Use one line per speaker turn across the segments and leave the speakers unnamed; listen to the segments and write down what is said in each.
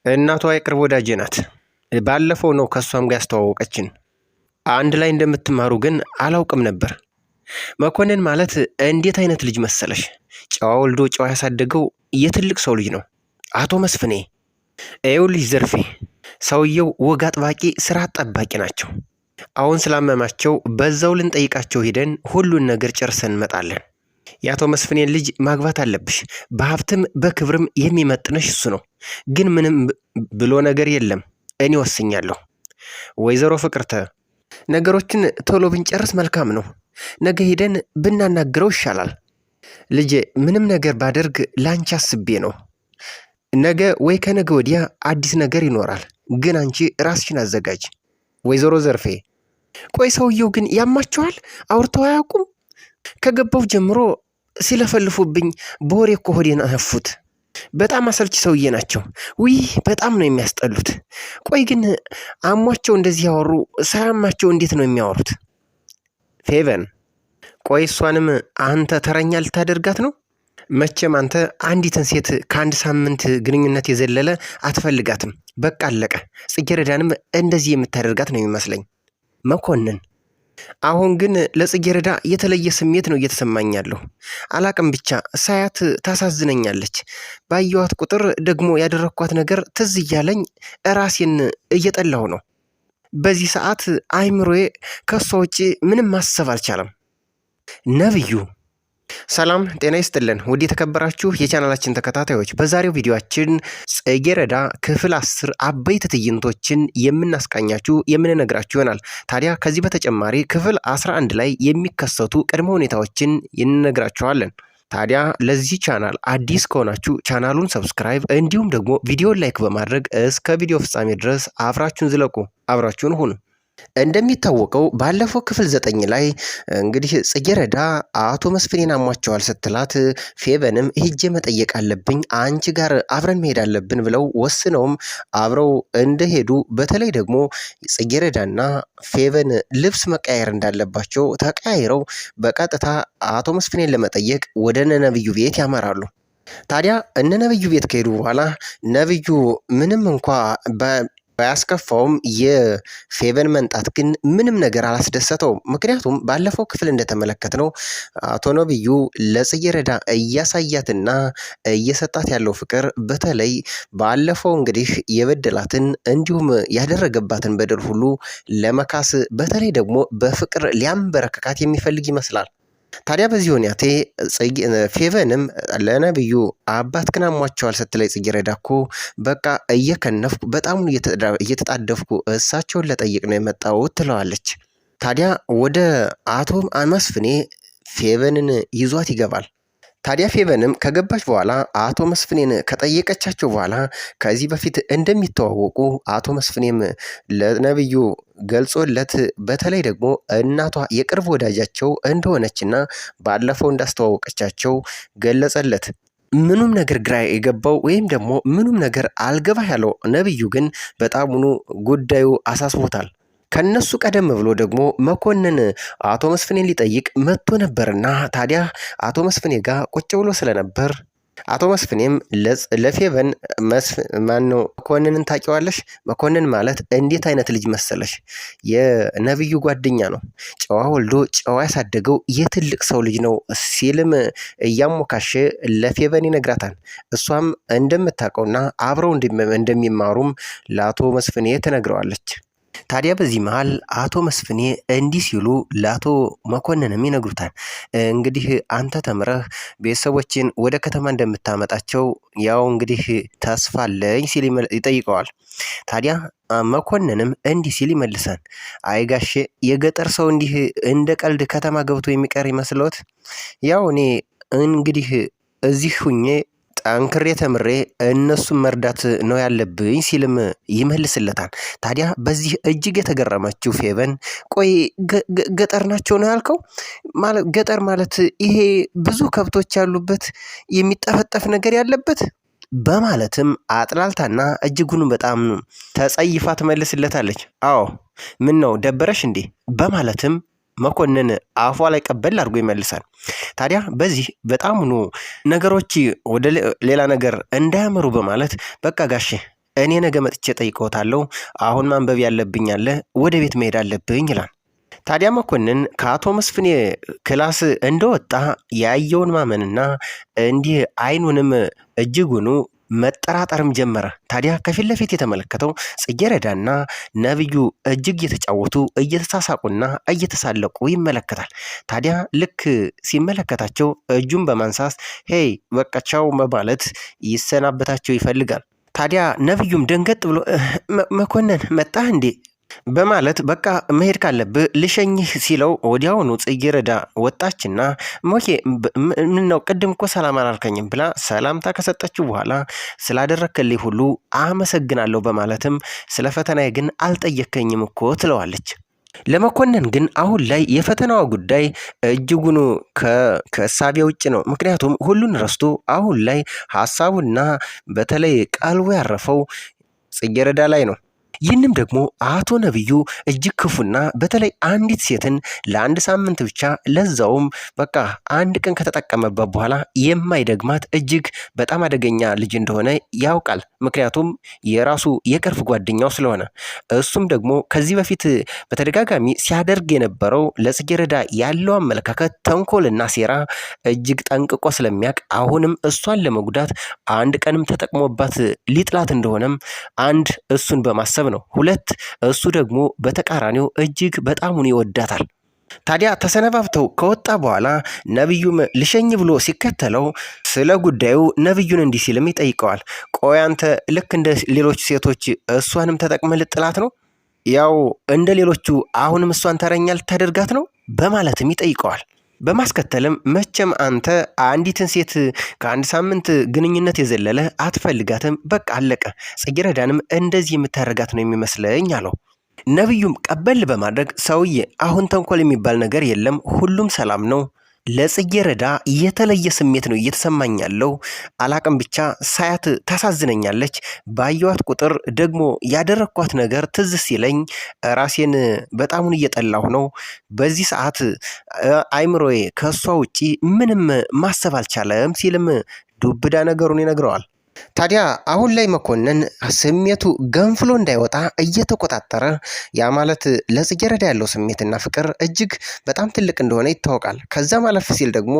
እናቷ የቅርብ ወዳጄ ናት። ባለፈው ነው ከሷም ጋር ያስተዋወቀችን። አንድ ላይ እንደምትማሩ ግን አላውቅም ነበር። መኮንን ማለት እንዴት አይነት ልጅ መሰለሽ? ጨዋ ወልዶ ጨዋ ያሳደገው የትልቅ ሰው ልጅ ነው። አቶ መስፍኔ ይኸውልሽ ዘርፌ፣ ሰውየው ወግ አጥባቂ፣ ስራ ጠባቂ ናቸው። አሁን ስላመማቸው በዛው ልንጠይቃቸው ሄደን ሁሉን ነገር ጨርሰን እንመጣለን። የአቶ መስፍኔን ልጅ ማግባት አለብሽ። በሀብትም በክብርም የሚመጥነሽ እሱ ነው። ግን ምንም ብሎ ነገር የለም። እኔ ወስኛለሁ። ወይዘሮ ፍቅርተ፣ ነገሮችን ቶሎ ብንጨርስ መልካም ነው። ነገ ሄደን ብናናግረው ይሻላል። ልጄ፣ ምንም ነገር ባደርግ ላንቺ አስቤ ነው። ነገ ወይ ከነገ ወዲያ አዲስ ነገር ይኖራል። ግን አንቺ ራስሽን አዘጋጅ። ወይዘሮ ዘርፌ፣ ቆይ ሰውየው ግን ያማቸዋል? አውርተው አያውቁም? ከገባው ጀምሮ ሲለፈልፉብኝ በወሬ እኮ ሆዴን አነፉት። በጣም አሰልቺ ሰውዬ ናቸው። ውይ በጣም ነው የሚያስጠሉት። ቆይ ግን አሟቸው እንደዚህ ያወሩ፣ ሳያማቸው እንዴት ነው የሚያወሩት? ፌቨን፣ ቆይ እሷንም አንተ ተረኛ ልታደርጋት ነው? መቼም አንተ አንዲትን ሴት ከአንድ ሳምንት ግንኙነት የዘለለ አትፈልጋትም። በቃ አለቀ። ጽጌረዳንም እንደዚህ የምታደርጋት ነው የሚመስለኝ። መኮንን፣ አሁን ግን ለጽጌረዳ የተለየ ስሜት ነው እየተሰማኝ ያለው። አላቅም፣ ብቻ ሳያት ታሳዝነኛለች። ባየዋት ቁጥር ደግሞ ያደረግኳት ነገር ትዝ እያለኝ ራሴን እየጠላሁ ነው። በዚህ ሰዓት አይምሮዬ ከሷ ውጭ ምንም ማሰብ አልቻለም። ነብዩ፣ ሰላም ጤና ይስጥልን ውድ የተከበራችሁ የቻናላችን ተከታታዮች፣ በዛሬው ቪዲዮአችን ጽጌረዳ ክፍል 10 አበይት ትዕይንቶችን የምናስቃኛችሁ የምንነግራችሁ ይሆናል። ታዲያ ከዚህ በተጨማሪ ክፍል 11 ላይ የሚከሰቱ ቅድመ ሁኔታዎችን እንነግራችኋለን። ታዲያ ለዚህ ቻናል አዲስ ከሆናችሁ ቻናሉን ሰብስክራይብ እንዲሁም ደግሞ ቪዲዮን ላይክ በማድረግ እስከ ቪዲዮ ፍጻሜ ድረስ አብራችሁን ዝለቁ፣ አብራችሁን ሁኑ። እንደሚታወቀው ባለፈው ክፍል 9 ላይ እንግዲህ ጽጌረዳ አቶ መስፍኔን አሟቸዋል ስትላት ፌቨንም ሄጄ መጠየቅ አለብኝ፣ አንቺ ጋር አብረን መሄድ አለብን ብለው ወስነውም አብረው እንደሄዱ፣ በተለይ ደግሞ ጽጌረዳና ፌቨን ልብስ መቀያየር እንዳለባቸው ተቀያይረው በቀጥታ አቶ መስፍኔን ለመጠየቅ ወደ ነብዩ ቤት ያመራሉ። ታዲያ እነ ነብዩ ቤት ከሄዱ በኋላ ነብዩ ምንም እንኳ ባያስከፋውም የፌቨን መንጣት ግን ምንም ነገር አላስደሰተውም። ምክንያቱም ባለፈው ክፍል እንደተመለከትነው አቶ ነብዩ ለጽጌረዳ እያሳያትና እየሰጣት ያለው ፍቅር፣ በተለይ ባለፈው እንግዲህ የበደላትን እንዲሁም ያደረገባትን በደል ሁሉ ለመካስ፣ በተለይ ደግሞ በፍቅር ሊያንበረከካት የሚፈልግ ይመስላል። ታዲያ በዚህ ሁኔታ ፌቨንም ለነብዩ አባትህን አሟቸዋል ስትለኝ ጽጌረዳ እኮ በቃ እየከነፍኩ በጣም እየተጣደፍኩ እሳቸውን ለጠይቅ ነው የመጣሁት ትለዋለች። ታዲያ ወደ አቶ መስፍኔ ፌቨንን ይዟት ይገባል። ታዲያ ፌቨንም ከገባች በኋላ አቶ መስፍኔን ከጠየቀቻቸው በኋላ ከዚህ በፊት እንደሚተዋወቁ አቶ መስፍኔም ለነብዩ ገልጾለት፣ በተለይ ደግሞ እናቷ የቅርብ ወዳጃቸው እንደሆነችና ባለፈው እንዳስተዋወቀቻቸው ገለጸለት። ምኑም ነገር ግራ የገባው ወይም ደግሞ ምኑም ነገር አልገባ ያለው ነብዩ ግን በጣሙኑ ጉዳዩ አሳስቦታል። ከነሱ ቀደም ብሎ ደግሞ መኮንን አቶ መስፍኔን ሊጠይቅ መጥቶ ነበርና ታዲያ አቶ መስፍኔ ጋር ቁጭ ብሎ ስለነበር አቶ መስፍኔም ለፌቨን መኮንንን ታውቂዋለሽ? መኮንን ማለት እንዴት አይነት ልጅ መሰለሽ? የነብዩ ጓደኛ ነው። ጨዋ ወልዶ ጨዋ ያሳደገው የትልቅ ሰው ልጅ ነው ሲልም እያሞካሸ ለፌቨን ይነግራታል። እሷም እንደምታውቀውና አብረው እንደሚማሩም ለአቶ መስፍኔ ትነግረዋለች። ታዲያ በዚህ መሃል አቶ መስፍኔ እንዲህ ሲሉ ለአቶ መኮንንም ይነግሩታል። እንግዲህ አንተ ተምረህ ቤተሰቦችን ወደ ከተማ እንደምታመጣቸው ያው እንግዲህ ተስፋ አለኝ ሲል ይጠይቀዋል። ታዲያ መኮንንም እንዲህ ሲል ይመልሳል። አይ ጋሼ፣ የገጠር ሰው እንዲህ እንደ ቀልድ ከተማ ገብቶ የሚቀር ይመስሎት? ያው እኔ እንግዲህ እዚህ ሁኜ ጠንክሬ ተምሬ እነሱን መርዳት ነው ያለብኝ ሲልም ይመልስለታል። ታዲያ በዚህ እጅግ የተገረመችው ፌቨን ቆይ ገጠር ናቸው ነው ያልከው? ማለት ገጠር ማለት ይሄ ብዙ ከብቶች ያሉበት የሚጠፈጠፍ ነገር ያለበት በማለትም አጥላልታና እጅጉን በጣም ተጸይፋ ትመልስለታለች። አዎ ምን ነው ደበረሽ እንዴ? በማለትም መኮንን አፏ ላይ ቀበል አድርጎ ይመልሳል። ታዲያ በዚህ በጣም ነገሮች ወደ ሌላ ነገር እንዳያመሩ በማለት በቃ ጋሼ እኔ ነገ መጥቼ ጠይቀውታለሁ። አሁን ማንበብ ያለብኝ አለ፣ ወደ ቤት መሄድ አለብኝ ይላል። ታዲያ መኮንን ከአቶ መስፍኔ ክላስ እንደወጣ ያየውን ማመንና እንዲህ አይኑንም እጅጉኑ መጠራጠርም ጀመረ። ታዲያ ከፊት ለፊት የተመለከተው ጽጌረዳና ነብዩ እጅግ እየተጫወቱ እየተሳሳቁና እየተሳለቁ ይመለከታል። ታዲያ ልክ ሲመለከታቸው እጁን በማንሳት ሄይ በቃ ቻው በማለት ይሰናበታቸው ይፈልጋል። ታዲያ ነብዩም ደንገጥ ብሎ መኮንን መጣህ እንዴ በማለት በቃ መሄድ ካለብህ ልሸኝህ ሲለው ወዲያውኑ ጽጌረዳ ወጣችና ሞኬ ምን ነው ቅድም እኮ ሰላም አላልከኝም ብላ ሰላምታ ከሰጠችው በኋላ ስላደረክልኝ ሁሉ አመሰግናለሁ በማለትም ስለ ፈተናዬ ግን አልጠየከኝም እኮ ትለዋለች። ለመኮንን ግን አሁን ላይ የፈተናዋ ጉዳይ እጅጉኑ ከእሳቤ ውጭ ነው። ምክንያቱም ሁሉን ረስቶ አሁን ላይ ሀሳቡና በተለይ ቀልቡ ያረፈው ጽጌረዳ ላይ ነው። ይህንም ደግሞ አቶ ነብዩ እጅግ ክፉና በተለይ አንዲት ሴትን ለአንድ ሳምንት ብቻ ለዛውም በቃ አንድ ቀን ከተጠቀመበት በኋላ የማይደግማት እጅግ በጣም አደገኛ ልጅ እንደሆነ ያውቃል። ምክንያቱም የራሱ የቅርብ ጓደኛው ስለሆነ እሱም ደግሞ ከዚህ በፊት በተደጋጋሚ ሲያደርግ የነበረው ለጽጌረዳ ያለው አመለካከት ተንኮልና ሴራ እጅግ ጠንቅቆ ስለሚያውቅ አሁንም እሷን ለመጉዳት አንድ ቀንም ተጠቅሞባት ሊጥላት እንደሆነም አንድ እሱን በማሰብ ነው። ሁለት እሱ ደግሞ በተቃራኒው እጅግ በጣሙን ይወዳታል። ታዲያ ተሰነባብተው ከወጣ በኋላ ነብዩም ልሸኝ ብሎ ሲከተለው ስለ ጉዳዩ ነብዩን እንዲህ ሲልም ይጠይቀዋል። ቆይ አንተ ልክ እንደ ሌሎች ሴቶች እሷንም ተጠቅመህ ልጥላት ነው? ያው እንደ ሌሎቹ አሁንም እሷን ተረኛ ልታደርጋት ነው? በማለትም ይጠይቀዋል። በማስከተልም መቼም አንተ አንዲትን ሴት ከአንድ ሳምንት ግንኙነት የዘለለ አትፈልጋትም፣ በቃ አለቀ። ጽጌረዳንም እንደዚህ የምታደርጋት ነው የሚመስለኝ አለው። ነብዩም ቀበል በማድረግ ሰውዬ አሁን ተንኮል የሚባል ነገር የለም፣ ሁሉም ሰላም ነው። ለጽጌረዳ የተለየ ስሜት ነው እየተሰማኝ ያለው። አላቅም ብቻ ሳያት ታሳዝነኛለች። ባየዋት ቁጥር ደግሞ ያደረግኳት ነገር ትዝ ሲለኝ ራሴን በጣሙን እየጠላሁ ነው። በዚህ ሰዓት አይምሮዬ ከእሷ ውጪ ምንም ማሰብ አልቻለም ሲልም ዱብዳ ነገሩን ይነግረዋል። ታዲያ አሁን ላይ መኮንን ስሜቱ ገንፍሎ እንዳይወጣ እየተቆጣጠረ ያ ማለት ለጽጌረዳ ያለው ስሜትና ፍቅር እጅግ በጣም ትልቅ እንደሆነ ይታወቃል። ከዛ ማለፍ ሲል ደግሞ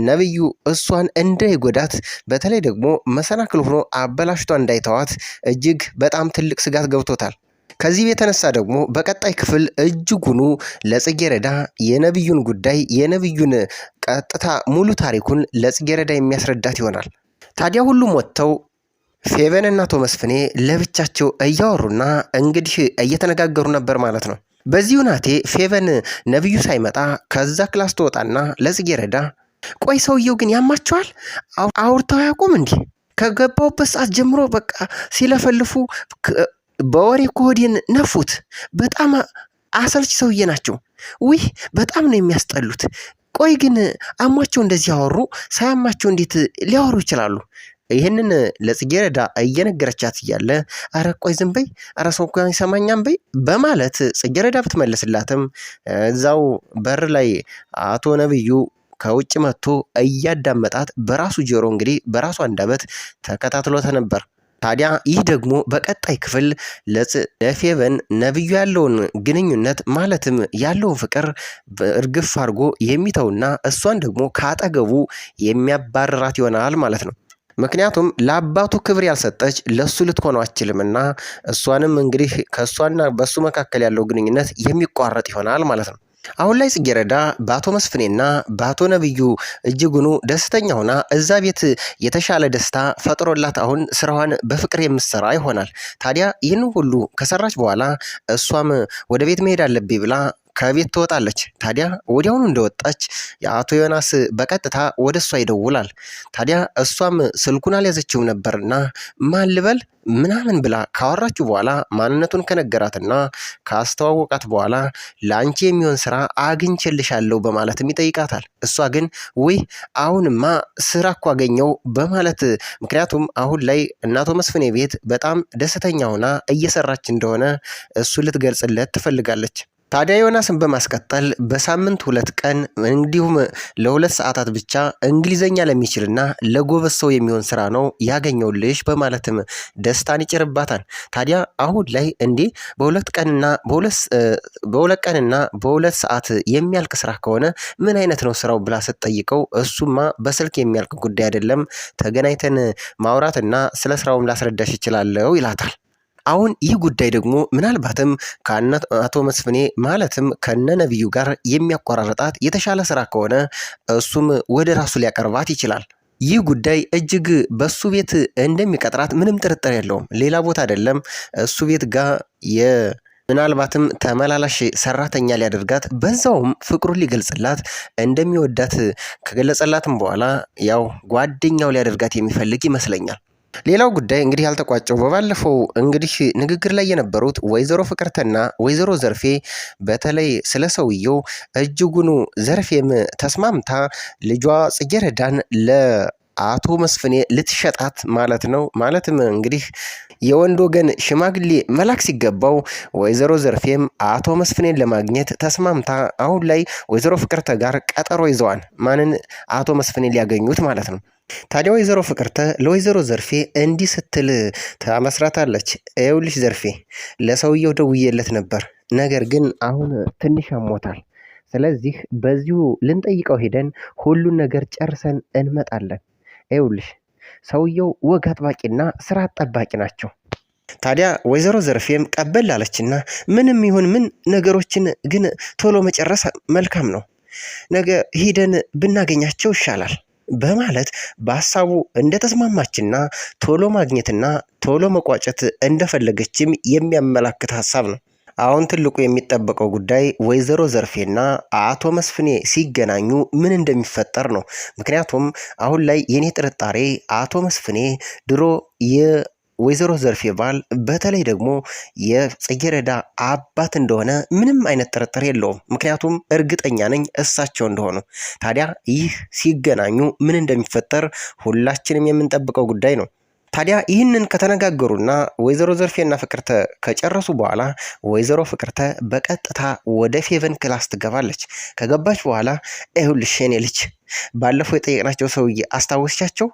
ነብዩ እሷን እንዳይጎዳት በተለይ ደግሞ መሰናክል ሆኖ አበላሽቷ እንዳይተዋት እጅግ በጣም ትልቅ ስጋት ገብቶታል። ከዚህ የተነሳ ደግሞ በቀጣይ ክፍል እጅጉኑ ለጽጌረዳ የነብዩን ጉዳይ የነብዩን ቀጥታ ሙሉ ታሪኩን ለጽጌረዳ የሚያስረዳት ይሆናል። ታዲያ ሁሉም ወጥተው ፌቨን እና አቶ መስፍኔ ለብቻቸው እያወሩና እንግዲህ እየተነጋገሩ ነበር ማለት ነው። በዚህ ሁናቴ ፌቨን ነብዩ ሳይመጣ ከዛ ክላስ ትወጣና ለጽጌረዳ ቆይ ሰውየው ግን ያማቸዋል? አውርተው ያቁም እንዲህ ከገባውበት ሰዓት ጀምሮ በቃ ሲለፈልፉ በወሬ ኮዲን ነፉት። በጣም አሰልች ሰውዬ ናቸው። ውይ በጣም ነው የሚያስጠሉት። ቆይ ግን አሟቸው እንደዚህ ያወሩ ሳያማቸው እንዴት ሊያወሩ ይችላሉ? ይህንን ለጽጌረዳ እየነገረቻት እያለ አረ ቆይ ዝም በይ፣ አረ ሰው እኮ ይሰማኛም በይ በማለት ጽጌረዳ ብትመልስላትም እዛው በር ላይ አቶ ነብዩ ከውጭ መጥቶ እያዳመጣት በራሱ ጆሮ እንግዲህ በራሱ አንደበት ተከታትሎት ነበር። ታዲያ ይህ ደግሞ በቀጣይ ክፍል ለፌቨን ነብዩ ያለውን ግንኙነት ማለትም ያለውን ፍቅር እርግፍ አድርጎ የሚተውና እሷን ደግሞ ካጠገቡ የሚያባርራት ይሆናል ማለት ነው። ምክንያቱም ለአባቱ ክብር ያልሰጠች ለሱ ልትሆነው አትችልምና እሷንም እንግዲህ ከእሷና በሱ መካከል ያለው ግንኙነት የሚቋረጥ ይሆናል ማለት ነው። አሁን ላይ ጽጌረዳ በአቶ መስፍኔና በአቶ ነብዩ እጅጉኑ ደስተኛ ሆና እዛ ቤት የተሻለ ደስታ ፈጥሮላት አሁን ስራዋን በፍቅር የምትሰራ ይሆናል። ታዲያ ይህን ሁሉ ከሰራች በኋላ እሷም ወደ ቤት መሄድ አለብኝ ብላ ከቤት ትወጣለች። ታዲያ ወዲያውኑ እንደወጣች የአቶ ዮናስ በቀጥታ ወደ እሷ ይደውላል። ታዲያ እሷም ስልኩን አልያዘችውም ነበርና ማን ልበል ምናምን ብላ ካወራችሁ በኋላ ማንነቱን ከነገራትና ካስተዋወቃት በኋላ ለአንቺ የሚሆን ስራ አግኝቼልሻለሁ በማለትም ይጠይቃታል። እሷ ግን ውይ አሁንማ ስራ እኮ አገኘው በማለት ምክንያቱም አሁን ላይ እናቶ መስፍኔ ቤት በጣም ደስተኛ ሆና እየሰራች እንደሆነ እሱ ልትገልጽለት ትፈልጋለች። ታዲያ ዮናስን በማስቀጠል በሳምንት 2 ቀን እንዲሁም ለ2 ሰዓታት ብቻ እንግሊዘኛ ለሚችልና ለጎበዝ ሰው የሚሆን ስራ ነው ያገኘውልሽ በማለትም ደስታን ይጭርባታል። ታዲያ አሁን ላይ እንዴ በ2 ቀንና በ2 ሰዓት የሚያልቅ ስራ ከሆነ ምን አይነት ነው ስራው ብላ ስትጠይቀው እሱማ በስልክ የሚያልቅ ጉዳይ አይደለም፣ ተገናኝተን ማውራትና ስለ ስራውም ላስረዳሽ ይችላለሁ ይላታል። አሁን ይህ ጉዳይ ደግሞ ምናልባትም አቶ መስፍኔ ማለትም ከነ ነቢዩ ጋር የሚያቆራረጣት የተሻለ ስራ ከሆነ እሱም ወደ ራሱ ሊያቀርባት ይችላል። ይህ ጉዳይ እጅግ በሱ ቤት እንደሚቀጥራት ምንም ጥርጥር የለውም። ሌላ ቦታ አይደለም፣ እሱ ቤት ጋር ምናልባትም ተመላላሽ ሰራተኛ ሊያደርጋት በዛውም ፍቅሩን ሊገልጽላት እንደሚወዳት ከገለጸላትም በኋላ ያው ጓደኛው ሊያደርጋት የሚፈልግ ይመስለኛል። ሌላው ጉዳይ እንግዲህ ያልተቋጨው በባለፈው እንግዲህ ንግግር ላይ የነበሩት ወይዘሮ ፍቅርተና ወይዘሮ ዘርፌ በተለይ ስለ ሰውየው እጅጉኑ ዘርፌም ተስማምታ ልጇ ጽጌረዳን ለአቶ መስፍኔ ልትሸጣት ማለት ነው። ማለትም እንግዲህ የወንድ ወገን ሽማግሌ መላክ ሲገባው ወይዘሮ ዘርፌም አቶ መስፍኔን ለማግኘት ተስማምታ አሁን ላይ ወይዘሮ ፍቅርተ ጋር ቀጠሮ ይዘዋል። ማንን? አቶ መስፍኔን ሊያገኙት ማለት ነው። ታዲያ ወይዘሮ ፍቅርተ ለወይዘሮ ዘርፌ እንዲህ ስትል ታመስራታለች። ይኸውልሽ ዘርፌ ለሰውየው ደውዬለት ነበር፣ ነገር ግን አሁን ትንሽ አሞታል። ስለዚህ በዚሁ ልንጠይቀው ሄደን ሁሉን ነገር ጨርሰን እንመጣለን። ይኸውልሽ ሰውየው ወግ አጥባቂና ስርዓት ጠባቂ ናቸው። ታዲያ ወይዘሮ ዘርፌም ቀበል አለችና ምንም ይሁን ምን ነገሮችን ግን ቶሎ መጨረስ መልካም ነው፣ ነገ ሂደን ብናገኛቸው ይሻላል በማለት በሀሳቡ እንደተስማማችና ቶሎ ማግኘትና ቶሎ መቋጨት እንደፈለገችም የሚያመላክት ሀሳብ ነው። አሁን ትልቁ የሚጠበቀው ጉዳይ ወይዘሮ ዘርፌና አቶ መስፍኔ ሲገናኙ ምን እንደሚፈጠር ነው። ምክንያቱም አሁን ላይ የኔ ጥርጣሬ አቶ መስፍኔ ድሮ ወይዘሮ ዘርፌ ባል በተለይ ደግሞ የጽጌረዳ አባት እንደሆነ ምንም አይነት ጥርጥር የለውም። ምክንያቱም እርግጠኛ ነኝ እሳቸው እንደሆኑ። ታዲያ ይህ ሲገናኙ ምን እንደሚፈጠር ሁላችንም የምንጠብቀው ጉዳይ ነው። ታዲያ ይህንን ከተነጋገሩና ወይዘሮ ዘርፌና ፍቅርተ ከጨረሱ በኋላ ወይዘሮ ፍቅርተ በቀጥታ ወደ ፌቨን ክላስ ትገባለች። ከገባች በኋላ ይኸውልሽ የኔ ልጅ ባለፈው የጠየቅናቸው ሰውዬ አስታወስቻቸው?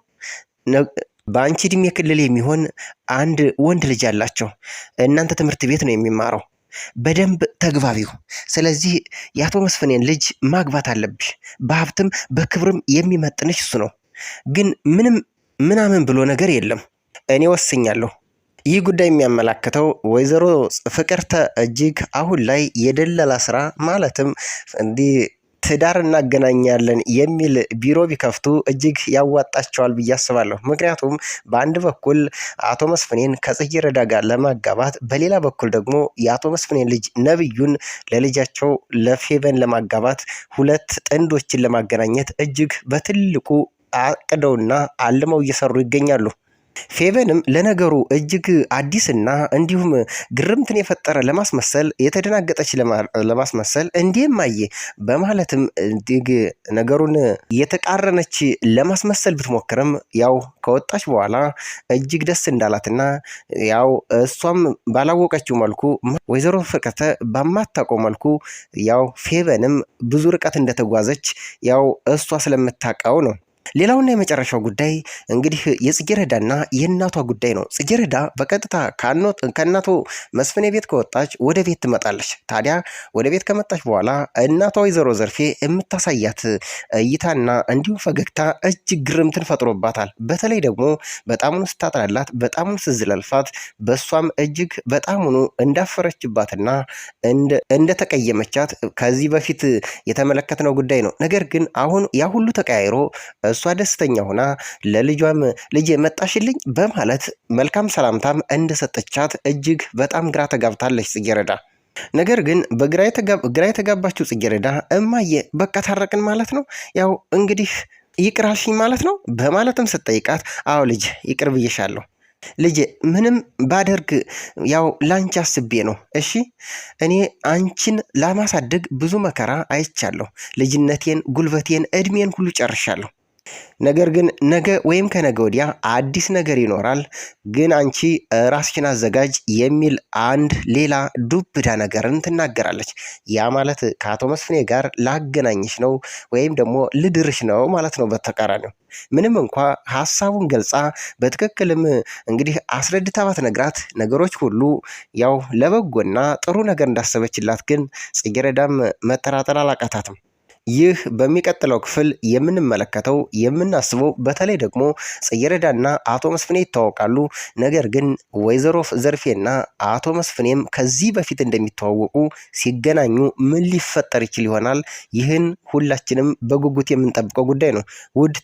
በአንቺ እድሜ ክልል የሚሆን አንድ ወንድ ልጅ አላቸው። እናንተ ትምህርት ቤት ነው የሚማረው። በደንብ ተግባቢው። ስለዚህ የአቶ መስፍኔን ልጅ ማግባት አለብሽ። በሀብትም በክብርም የሚመጥንሽ እሱ ነው። ግን ምናምን ብሎ ነገር የለም። እኔ ወስኛለሁ። ይህ ጉዳይ የሚያመላክተው ወይዘሮ ፍቅርተ እጅግ አሁን ላይ የደለላ ስራ ማለትም እንዲህ ትዳር እናገናኛለን የሚል ቢሮ ቢከፍቱ እጅግ ያዋጣቸዋል ብዬ አስባለሁ። ምክንያቱም በአንድ በኩል አቶ መስፍኔን ከጽጌረዳ ጋር ለማጋባት፣ በሌላ በኩል ደግሞ የአቶ መስፍኔን ልጅ ነብዩን ለልጃቸው ለፌቨን ለማጋባት 2 ጥንዶችን ለማገናኘት እጅግ በትልቁ አቅደውና አልመው እየሰሩ ይገኛሉ። ፌቨንም ለነገሩ እጅግ አዲስና እንዲሁም ግርምትን የፈጠረ ለማስመሰል የተደናገጠች ለማስመሰል እንዲህማየ በማለትም እጅግ ነገሩን የተቃረነች ለማስመሰል ብትሞክርም ያው ከወጣች በኋላ እጅግ ደስ እንዳላትና ያው እሷም ባላወቀችው መልኩ ወይዘሮ ፍቅርተ በማታውቀው መልኩ ያው ፌቨንም ብዙ ርቀት እንደተጓዘች ያው እሷ ስለምታውቀው ነው። ሌላውና የመጨረሻው ጉዳይ እንግዲህ የጽጌረዳና የእናቷ ጉዳይ ነው። ጽጌረዳ በቀጥታ ከእናቷ መስፍኔ ቤት ከወጣች ወደ ቤት ትመጣለች። ታዲያ ወደ ቤት ከመጣች በኋላ እናቷ ወይዘሮ ዘርፌ የምታሳያት እይታና እንዲሁም ፈገግታ እጅግ ግርምትን ፈጥሮባታል። በተለይ ደግሞ በጣሙኑ ስታጥላላት፣ በጣሙኑ ስትዝለልፋት፣ በእሷም እጅግ በጣሙኑ እንዳፈረችባትና እንደተቀየመቻት ከዚህ በፊት የተመለከትነው ጉዳይ ነው። ነገር ግን አሁን ያ ሁሉ ተቀያይሮ እሷ ደስተኛ ሆና ለልጇም ልጄ መጣሽልኝ በማለት መልካም ሰላምታም እንደሰጠቻት እጅግ በጣም ግራ ተጋብታለች ጽጌረዳ። ነገር ግን ግራ የተጋባችው ጽጌረዳ እማዬ በቃ ታረቅን ማለት ነው? ያው እንግዲህ ይቅር አልሽኝ ማለት ነው? በማለትም ስትጠይቃት አዎ ልጅ ይቅር ብዬሻለሁ ልጄ፣ ምንም ባደርግ ያው ላንቺ አስቤ ነው። እሺ እኔ አንቺን ለማሳደግ ብዙ መከራ አይቻለሁ። ልጅነቴን፣ ጉልበቴን፣ እድሜን ሁሉ ጨርሻለሁ። ነገር ግን ነገ ወይም ከነገ ወዲያ አዲስ ነገር ይኖራል፣ ግን አንቺ ራስሽን አዘጋጅ የሚል አንድ ሌላ ዱብዳ ነገርን ትናገራለች። ያ ማለት ከአቶ መስፍኔ ጋር ላገናኝሽ ነው ወይም ደግሞ ልድርሽ ነው ማለት ነው። በተቃራኒው ምንም እንኳ ሀሳቡን ገልጻ በትክክልም እንግዲህ አስረድታ ባትነግራት ነገሮች ሁሉ ያው ለበጎና ጥሩ ነገር እንዳሰበችላት ግን ጽጌረዳም መጠራጠር አላቃታትም። ይህ በሚቀጥለው ክፍል የምንመለከተው የምናስበው በተለይ ደግሞ ጽጌረዳና አቶ መስፍኔ ይታወቃሉ። ነገር ግን ወይዘሮ ዘርፌና አቶ መስፍኔም ከዚህ በፊት እንደሚተዋወቁ ሲገናኙ ምን ሊፈጠር ይችል ይሆናል? ይህን ሁላችንም በጉጉት የምንጠብቀው ጉዳይ ነው። ውድ